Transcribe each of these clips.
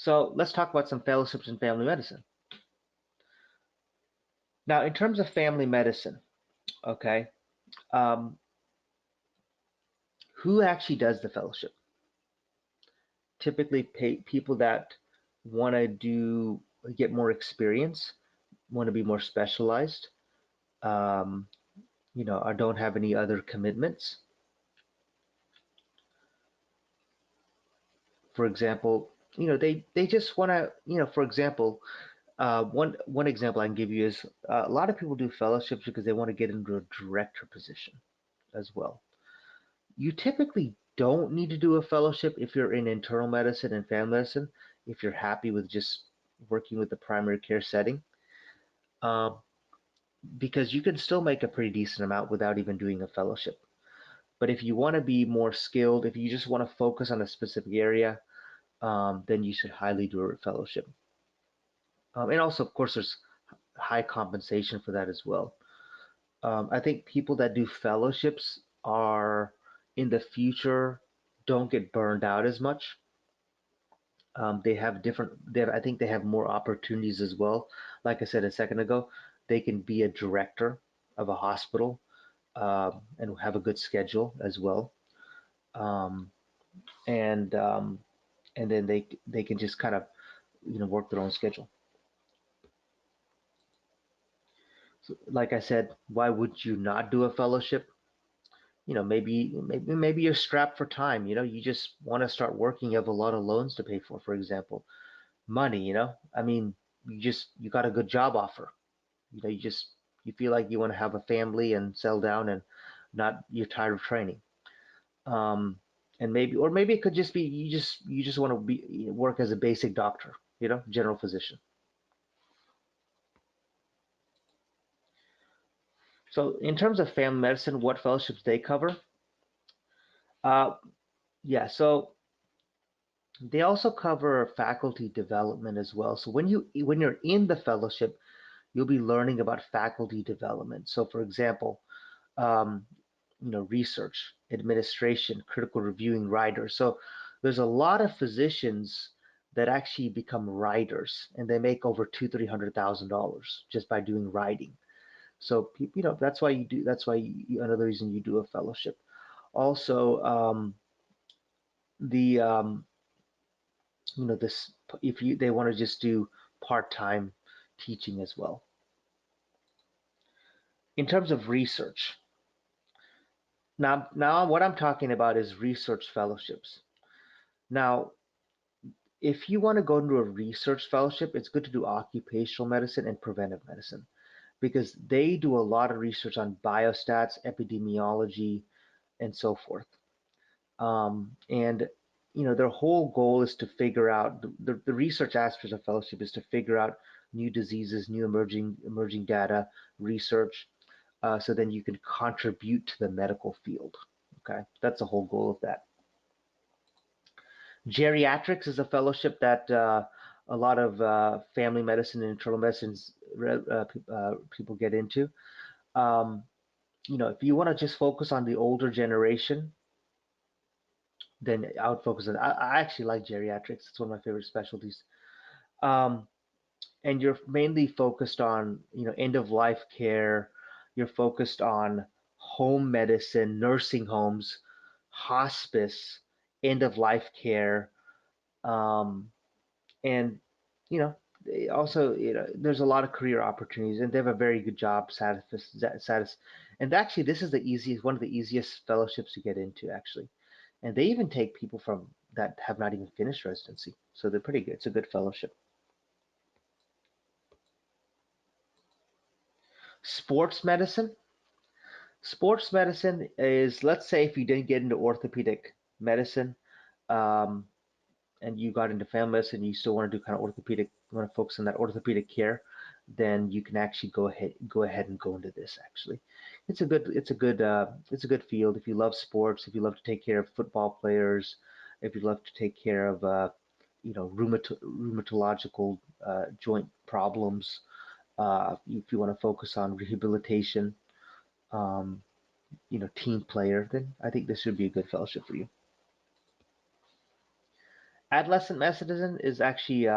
So let's talk about some fellowships in family medicine. Now, in terms of family medicine, okay, um, who actually does the fellowship? Typically, people that want to get more experience, want to be more specialized, um, or don't have any other commitments. For example, they just want to, for example, one example I can give you is a lot of people do fellowships because they want to get into a director position as well. You typically don't need to do a fellowship if you're in internal medicine and family medicine, if you're happy with just working with the primary care setting, um, because you can still make a pretty decent amount without even doing a fellowship. But if you want to be more skilled, if you just want to focus on a specific area, then you should highly do a fellowship. And also, of course, there's high compensation for that as well. I think people that do fellowships are in the future don't get burned out as much. They have different. I think they have more opportunities as well. Like I said a second ago, they can be a director of a hospital and have a good schedule as well. Um, and and then they can just kind of work their own schedule. So, like I said, why would you not do a fellowship? Maybe you're strapped for time. You just want to start working. You have a lot of loans to pay for example, money. I mean, you got a good job offer. You feel like you want to have a family and settle down and not you're tired of training. Um, and maybe it could just be you just want to work as a basic doctor, general physician. So in terms of family medicine, what fellowships they cover? Uh, yeah, so they also cover faculty development as well. So when you're in the fellowship, you'll be learning about faculty development. So for example, um, research, administration, critical reviewing writers. So there's a lot of physicians that actually become writers, and they make over $200,000-300,000 just by doing writing. So that's why you do. That's why another reason you do a fellowship. Also, the this if you they want to just do part-time teaching as well. In terms of research, now what I'm talking about is research fellowships. Now, if you want to go into a research fellowship, it's good to do occupational medicine and preventive medicine because they do a lot of research on biostats, epidemiology, and so forth. And their whole goal is to figure out the research aspect of fellowship is to figure out new diseases, new emerging data, research, so then you can contribute to the medical field. Okay, that's the whole goal of that. Geriatrics is a fellowship that a lot of family medicine and internal medicines people get into. Um, if you want to just focus on the older generation, then I would focus on. I actually like geriatrics. It's one of my favorite specialties. Um, and you're mainly focused on end of life care. You're focused on home medicine, nursing homes, hospice, end of life care, um, and you know also there's a lot of career opportunities, and they have a very good job status. And actually, this is the easiest one of the easiest fellowships to get into actually. And they even take people from that have not even finished residency, so they're pretty good. It's a good fellowship. Sports medicine. Sports medicine is, let's say, if you didn't get into orthopedic medicine, um, and you got into family medicine, you still want to do kind of orthopedic, you want to focus on that orthopedic care, then you can actually go ahead and go into this. Actually, it's a good field if you love sports, if you love to take care of football players, if you love to take care of rheumatological joint problems, if you want to focus on rehabilitation, um, team player, then I think this would be a good fellowship for you. Adolescent medicine is actually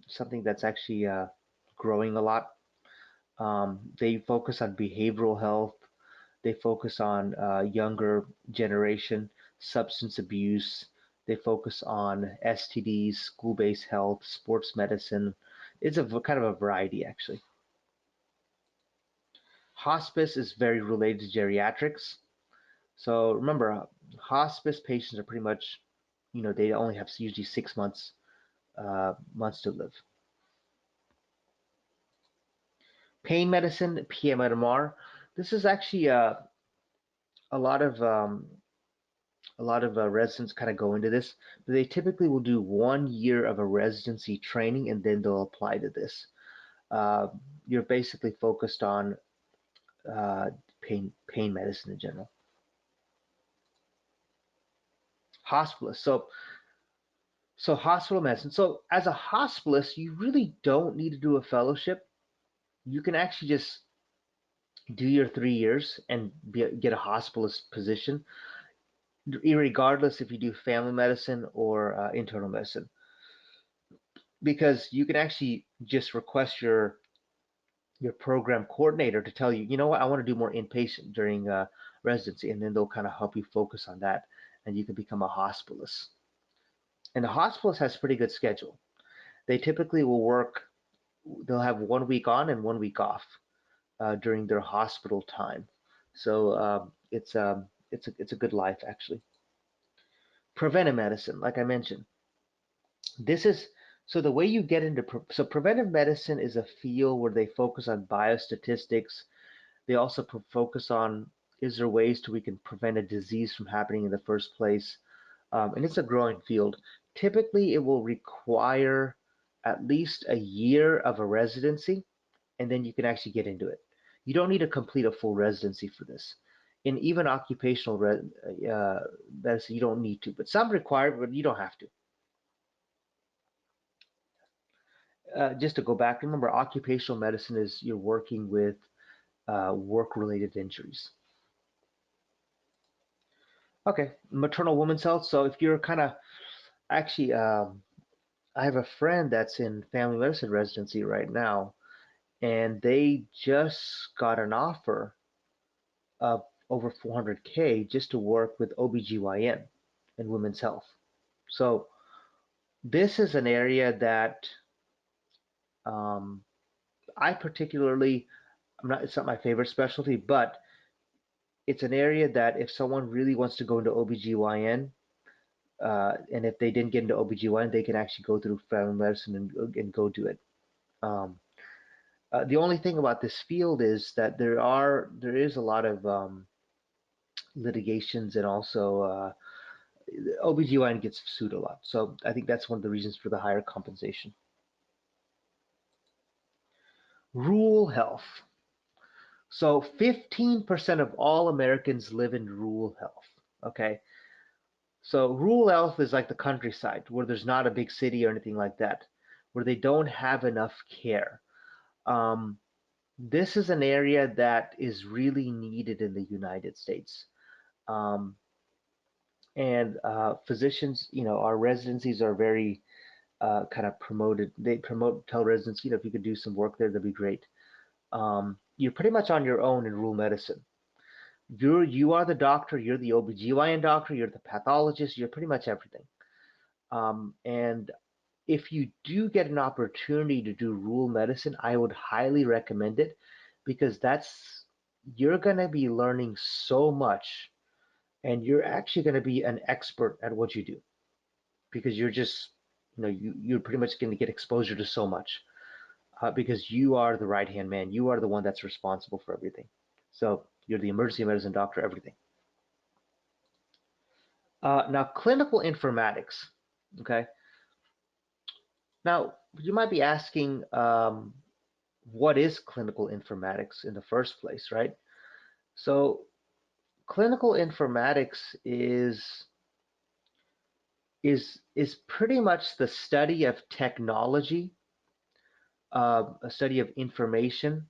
something that's actually growing a lot. They focus on behavioral health. They focus on younger generation, substance abuse. They focus on STDs, school-based health, sports medicine. It's a kind of a variety, actually. Hospice is very related to geriatrics. So remember, hospice patients are pretty much, they only have usually 6 months months to live. Pain medicine, PMMR. This is actually a lot of residents kind of go into this, but they typically will do 1 year of a residency training and then they'll apply to this. Uh, you're basically focused on uh, pain medicine in general. Hospitalist. So hospital medicine. So as a hospitalist, you really don't need to do a fellowship. You can actually just do your 3 years and get a hospitalist position, regardless if you do family medicine or internal medicine, because you can actually just request your program coordinator to tell you, you know what, I want to do more inpatient during residency, and then they'll kind of help you focus on that, and you can become a hospitalist. And the hospitalist has a pretty good schedule. They typically will work, they'll have 1 week on and 1 week off during their hospital time. So it's a good life actually. Preventive medicine, like I mentioned, this is so the way you get into so preventive medicine is a field where they focus on biostatistics. They also focus on, is there ways to we can prevent a disease from happening in the first place, and it's a growing field. Typically, it will require at least a year of a residency, and then you can actually get into it. You don't need to complete a full residency for this. In even occupational medicine, you don't need to, but some require, but you don't have to. Just to go back, remember, occupational medicine is you're working with work-related injuries. Okay, maternal women's health. So if you're kind of actually, I have a friend that's in family medicine residency right now, and they just got an offer of over 400K just to work with OBGYN and women's health. So this is an area that um, I particularly, it's not my favorite specialty, but it's an area that if someone really wants to go into OBGYN, and if they didn't get into OBGYN, they can actually go through family medicine and go do it. Um, the only thing about this field is that there is a lot of litigations, and also OBGYN gets sued a lot. So I think that's one of the reasons for the higher compensation. Rural health. So 15% of all Americans live in rural health. Okay. So rural health is like the countryside where there's not a big city or anything like that, where they don't have enough care. Um, this is an area that is really needed in the United States. Um, and physicians, our residencies are very kind of promoted. They promote, tell residents, if you could do some work there, that'd be great. You're pretty much on your own in rural medicine. You are the doctor, you're the OBGYN doctor, you're the pathologist, you're pretty much everything. And if you do get an opportunity to do rural medicine, I would highly recommend it, because you're going to be learning so much, and you're actually going to be an expert at what you do, because you're just, you're pretty much going to get exposure to so much, because you are the right hand man. You are the one that's responsible for everything. So you're the emergency medicine doctor, everything. Now, clinical informatics. Okay. Now, you might be asking, what is clinical informatics in the first place, right? So, clinical informatics is pretty much the study of technology, a study of information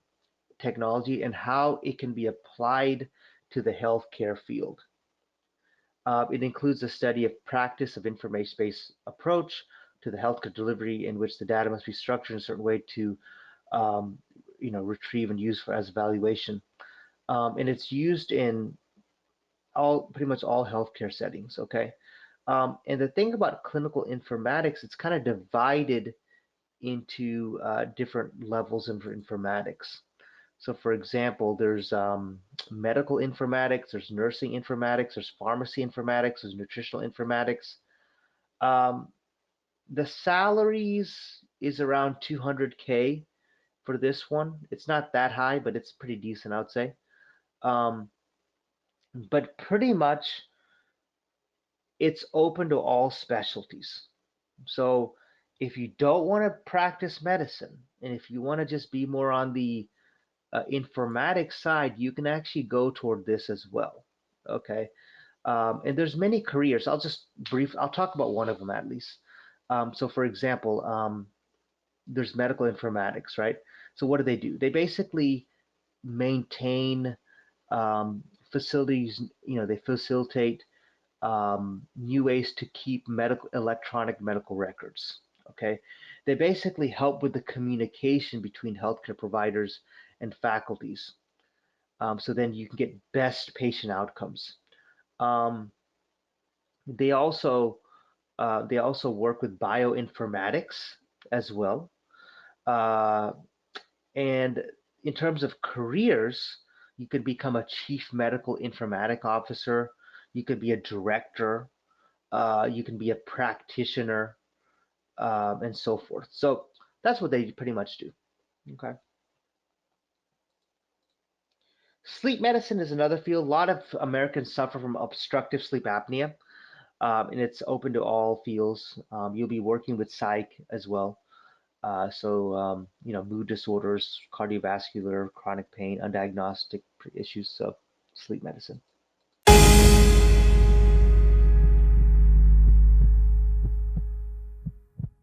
technology, and how it can be applied to the healthcare field. It includes a study of practice of information-based approach to the healthcare delivery in which the data must be structured in a certain way to um, retrieve and use as evaluation. And it's used in pretty much all healthcare settings, okay? And the thing about clinical informatics, it's kind of divided into different levels of informatics. So, for example, there's medical informatics, there's nursing informatics, there's pharmacy informatics, there's nutritional informatics. Um, the salaries is around 200K for this one. It's not that high, but it's pretty decent, I would say. Um, but pretty much it's open to all specialties. So if you don't want to practice medicine and if you want to just be more on the informatics side, you can actually go toward this as well. Okay. And there's many careers. I'll talk about one of them at least. So for example, there's medical informatics, right? So what do? They basically maintain facilities, they facilitate new ways to keep electronic medical records. Okay, they basically help with the communication between healthcare providers and faculties, so then you can get best patient outcomes. Um, they also they also work with bioinformatics as well. Uh, and in terms of careers, you could become a chief medical informatic officer. You could be a director. You can be a practitioner, and so forth. So that's what they pretty much do. Okay. Sleep medicine is another field. A lot of Americans suffer from obstructive sleep apnea, and it's open to all fields. You'll be working with psych as well. Mood disorders, cardiovascular, chronic pain, undiagnosed issues. So sleep medicine.